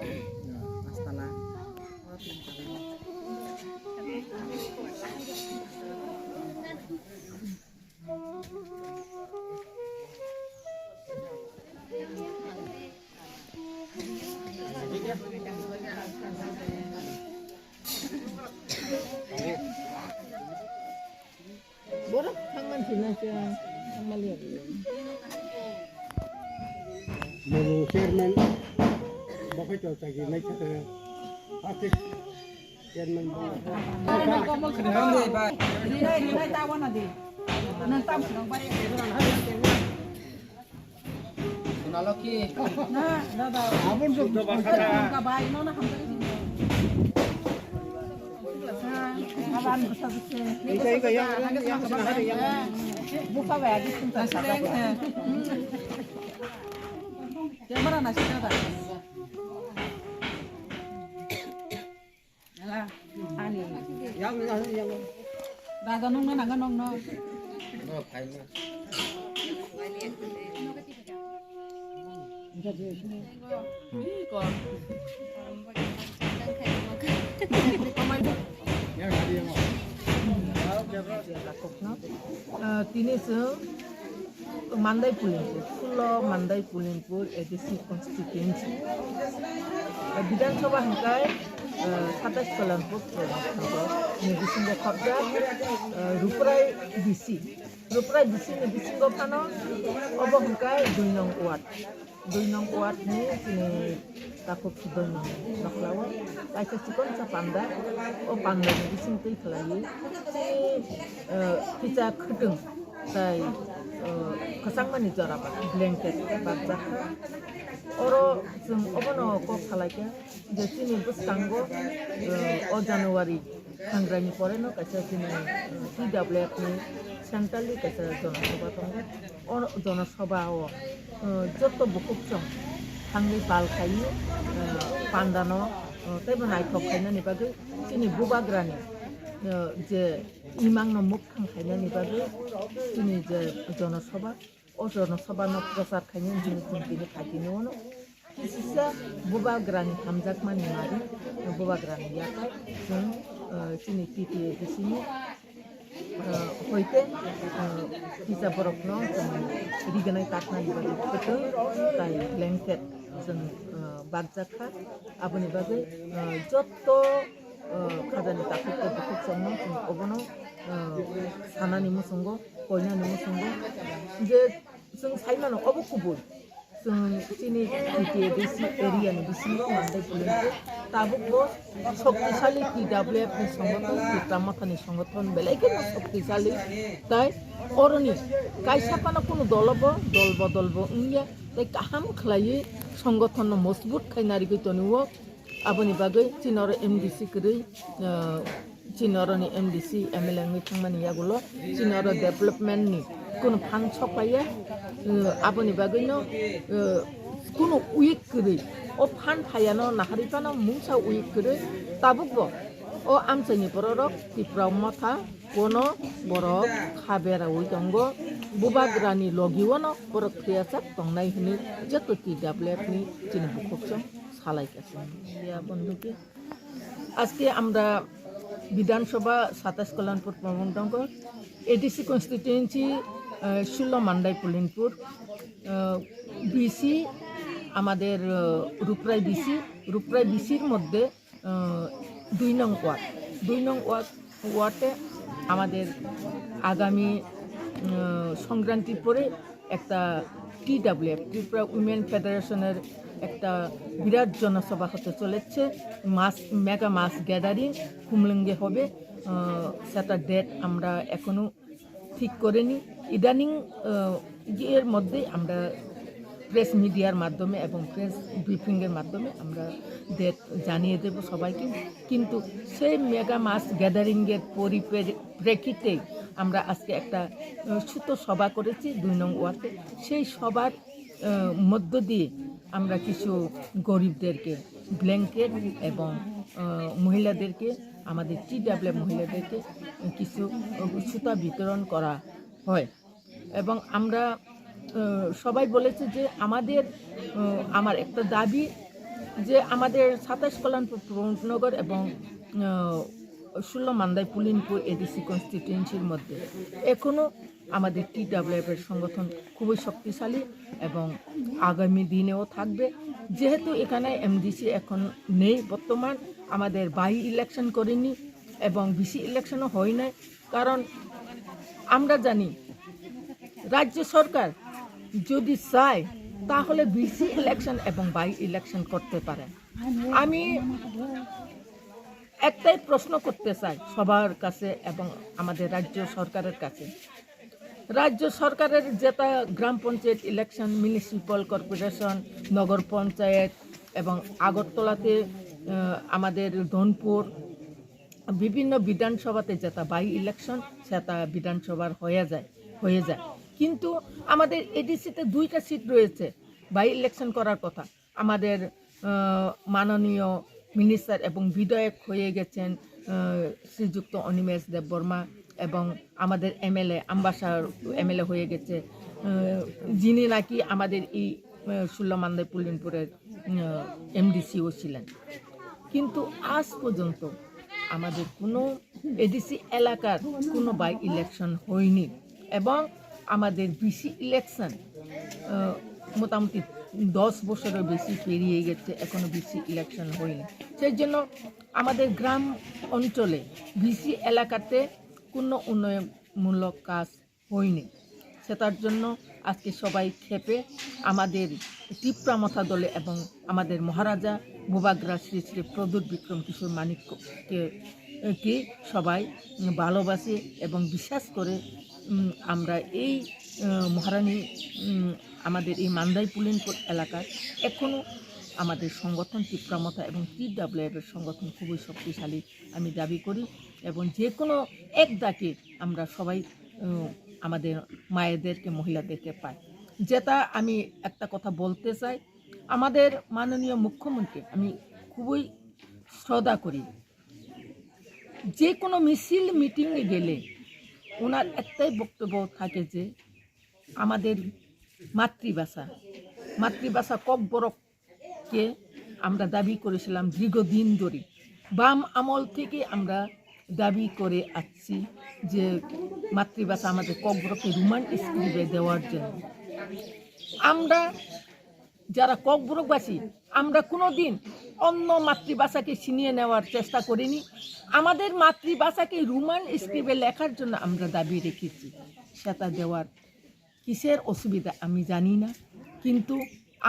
Astana. Borok hangman sinasya ang maliit. Mulu chairman bakit ito tagi may kata akit chairman Rinay tawa na di. Nang tam nang bari. Sunaloki. Na, dadah. abon so Ka bai no na hamdani. Aban basta basta. ika yang hari yang Buka wa di sunta sa. Kamera na siya da. Ala, ani. yang Dadah nung na nang no. No, fine na. yang hari yang তিনি Mandai Pulinpur, Fulo Mandai Pulinpur, ADC constituency. Bidansabha hangkai 27 Kalanpur, Nibisingo Khabja, Ruprai BC. Ruprai BC Nibisingo Phano, Obo hangkai 2 nong ward. 2 nong ward ni kini takut sudah naklawa. Kaisa sikon sa panda, o panda Nibising tei khalai. Kita khedeng tai kasangmani jaraba blanket bakjak oro जों अबनो को खालायके जे चिनि बुस्तांगो ओ जानुवारि हांग्रानि परेनो कासे चिनि PWF नि centrally कासे जनसभा दङ ओ जनसभायाव जत्त बुकुबजों थांनि बालखायि पान्दानो तैबो नायथक खायनानि बागै चिनि बुबाग्रानि जे इमांनो मुख खांखायनानि बागै चिनि जे जनसभा o जनसभा no प्रचार खायनो जों दिनै खाथिनो नो किसिसा बुबाग्रानि हामजाकमानि मारि बुबाग्रानि याखा जों चिनि पिटिए बिसिनि होइते किसा बरफनो जों रिगनाय ताकनानि बागै फोथो ताइ ब्लेंकेट जों बागजाखा आबनि बागै जत्त खाजानि ताकुखौ बुखुबजोंनो जों अबनो सानानि मुसंगो कोइनानि मुसंगो जे जों साइमानो अबकुबो जों चिनि पिटिए बिसि एरियानि बिसिङाव मान्दाय पुलिनपु ताबुकबो शक्तिशाली PWF नि संगठन पितामाथानि संगठन बेलायकेनो शक्तिशाली ताइ अरनि काइसापानो कोनो दलबो उंया ताइ काहाम खलायै संगठन मजबुत खायनारि गैतनुव आबनि बागै चिनर MDC करै चिनरनि MDC MLA नि थांमानि यागुलो चिनर डेभलपमेन्ट नि কোনো ফান ছপাইয়ে आबनि बागैनो কোনো उइक करै ओ फान फायानो नाहारिपानो मुंसा उइक करै ताबुकबो ओ आमसाइनि बररक तिप्राव माथा कोनो बरक खाबेरावै दंगो बुबाग्रानि लगिवनो बरक क्रियासाक दंनाय हनि जत PWF नि चिनि बुखुबजों सालायगासिनो या बন্ধুকে আজকে আমরা বিধানসভা 27 কল্যাণপুর প্রমণ্ডঙ্গ ADC constituency 16 Mandai Pulinpur BC আমাদের রূপরাই বিসির মধ্যে 2 নং ওয়ার্ডে আমাদের আগামী সংক্রান্তির পরে একটা TWF ত্রিপুরা উইমেন ফেডারেশনের একটা বিরাট জনসভা হতে চলেছে মেগা মাস গ্যাদারিং কুমলিঙ্গে হবে সেটা ডেট আমরা এখনো ঠিক করিনি ইদানিং এর মধ্যে আমরা প্রেস মিডিয়ার মাধ্যমে এবং প্রেস ব্রিফিংয়ের মাধ্যমে আমরা ডেট জানিয়ে দেব সবাইকে কিন্তু সেই মেগা মাস গ্যাদারিংয়ের পরিপ্রেক্ষিতে আমরা আজকে একটা ছোট সভা করেছি 2 নং ওয়ার্ডে সেই সভার মধ্য দিয়ে আমরা কিছু গরিবদেরকে ব্ল্যাঙ্কেট এবং মহিলাদেরকে আমাদের TWF মহিলাদেরকে কিছু সুতা বিতরণ করা হয় এবং আমরা সবাই বলেছে যে আমার একটা দাবি যে আমাদের 27 কল্যাণপুর প্রমোদনগর এবং 16 মান্দাই পুলিনপুর এডিসি কনস্টিটিউয়েন্সির মধ্যে এখনও আমাদের TWF এর সংগঠন খুবই শক্তিশালী এবং আগামী দিনেও থাকবে। যেহেতু এখানে MDC এখন নেই, বর্তমান আমাদের বাই ইলেকশন করেনি এবং বিসি ইলেকশনও হয় নাই, কারণ আমরা জানি রাজ্য সরকার যদি চায় তাহলে বিসি ইলেকশন এবং বাই ইলেকশন করতে পারে। আমি একটাই প্রশ্ন করতে চাই সবার কাছে এবং আমাদের রাজ্য সরকারের কাছে। রাজ্য সরকারের যেটা গ্রাম পঞ্চায়েত ইলেকশন, মিউনিসিপ্যাল কর্পোরেশন, নগর পঞ্চায়েত এবং আগরতলাতে আমাদের ধনপুর বিভিন্ন বিধানসভাতে যেটা বাই ইলেকশন সেটা বিধানসভার হয়ে যায়, কিন্তু আমাদের এডিসিতে 2টা সিট রয়েছে বাই ইলেকশন করার কথা। আমাদের মাননীয় মিনিস্টার এবং বিধায়ক হয়ে গেছেন শ্রীযুক্ত অনিমেষ দেববর্মা এবং আমাদের MLA আম্বাসার MLA হয়ে গেছে, যিনি নাকি আমাদের এই 16 মান্দাই পুলিনপুরের MDCও ছিলেন। কিন্তু আজ পর্যন্ত আমাদের কোনো এডিসি এলাকার কোনো বাই ইলেকশন হয়নি এবং আমাদের বিসি ইলেকশন মোটামুটি 10 বছরের বেশি পেরিয়ে গেছে, এখনও বিসি ইলেকশন হয়নি। সেই জন্য আমাদের গ্রাম অঞ্চলে বিসি এলাকাতে কোনো উন্নয়নমূলক কাজ হয়নি। সেটার জন্য আজকে সবাই ক্ষেপে আমাদের টিপ্রামথা দলে এবং আমাদের মহারাজা ভূভাগ্রা শ্রী শ্রী প্রদ্যুৎ বিক্রম কিশোর মানিক্যকে সবাই ভালোবাসে এবং বিশ্বাস করে আমরা এই মহারানী আমাদের এই মান্দাই পুলিনপুর এলাকার এখনও আমাদের সংগঠন টিপ্রামথা এবং TWF এর সংগঠন খুবই শক্তিশালী আমি দাবি করি এবং যে কোনো এক ডাকে আমরা সবাই আমাদের মায়েদেরকে মহিলাদেরকে পাই। যেটা আমি একটা কথা বলতে চাই, আমাদের মাননীয় মুখ্যমন্ত্রী আমি খুবই শ্রদ্ধা করি। যে কোনো মিছিল মিটিংয়ে গেলে ওনার একটাই বক্তব্য থাকে যে আমাদের মাতৃভাষা ককবরককে আমরা দাবি করেছিলাম দীর্ঘদিন ধরে। বাম আমল থেকে আমরা দাবি করে আসছি যে মাতৃভাষা আমাদের ককবরককে রোমান স্ক্রিপ্টে দেওয়ার জন্য। আমরা যারা ককবরকবাসী আমরা কোনো দিন অন্য মাতৃভাষাকে ছিনিয়ে নেওয়ার চেষ্টা করিনি। আমাদের মাতৃভাষাকে রোমান স্ক্রিপ্টে লেখার জন্য আমরা দাবি রেখেছি। সেটা দেওয়ার কিসের অসুবিধা আমি জানি না, কিন্তু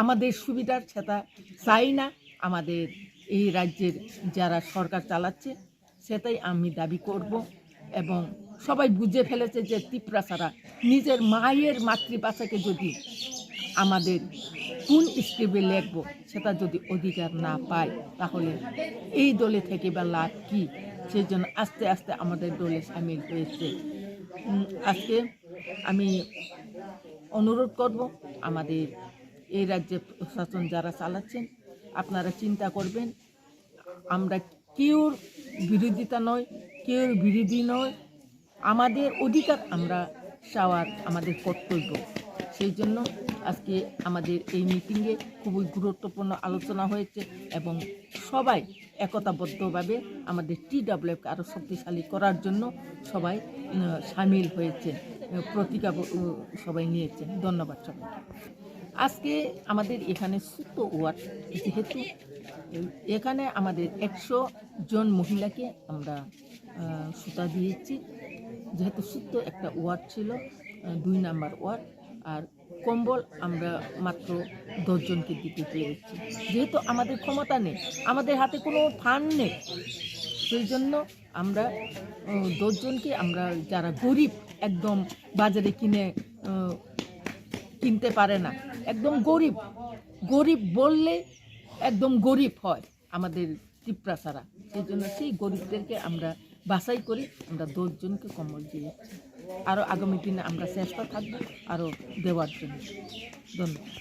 আমাদের সুবিধার সেটা চাই না। আমাদের এই রাজ্যের যারা সরকার চালাচ্ছে সেটাই আমি দাবি করব এবং সবাই বুঝে ফেলেছে যে ত্রিপুরাচারা নিজের মায়ের মাতৃভাষাকে যদি আমাদের কোন স্ক্রিপ্টে লিখব সেটা যদি অধিকার না পায় তাহলে এই দলে থেকে বা লাভ কী? সেই জন্য আস্তে আস্তে আমাদের দলে সামিল হয়েছে। আজকে আমি অনুরোধ করব আমাদের এই রাজ্যের প্রশাসন যারা চালাচ্ছেন আপনারা চিন্তা করবেন, আমরা কেউর বিরোধিতা নয়, কেউর বিরোধী নয়, আমাদের অধিকার আমরা চাওয়ার আমাদের কর্তব্য। সেই জন্য আজকে আমাদের এই মিটিংয়ে খুবই গুরুত্বপূর্ণ আলোচনা হয়েছে এবং সবাই একতাবদ্ধভাবে আমাদের TWFকে আরও শক্তিশালী করার জন্য সবাই সামিল হয়েছেন, প্রতিজ্ঞা সবাই নিয়েছেন। ধন্যবাদ সবাই। আজকে আমাদের এখানে সুতো ওয়ার্ড, যেহেতু এখানে আমাদের 100 জন মহিলাকে আমরা সুতা দিয়েছি, যেহেতু সুতো একটা ওয়ার্ড ছিল 2 নাম্বার ওয়ার্ড, আর কম্বল আমরা মাত্র 10 জনকে দিতে পেরেছি। যেহেতু আমাদের ক্ষমতা নেই, আমাদের হাতে কোনো ফান্ড নেই, সেই জন্য আমরা 10 জনকে আমরা যারা গরিব একদম বাজারে কিনতে পারে না, একদম গরিব বললে একদম গরিব হয় আমাদের ত্রিপুরাচারা, সেই জন্য সেই গরিবদেরকে আমরা বাছাই করি আমরা 10 জনকে কম্বল দিয়েছি। আরও আগামী দিনে আমরা চেষ্টা থাকবো আরও দেওয়ার জন্য। ধন্যবাদ।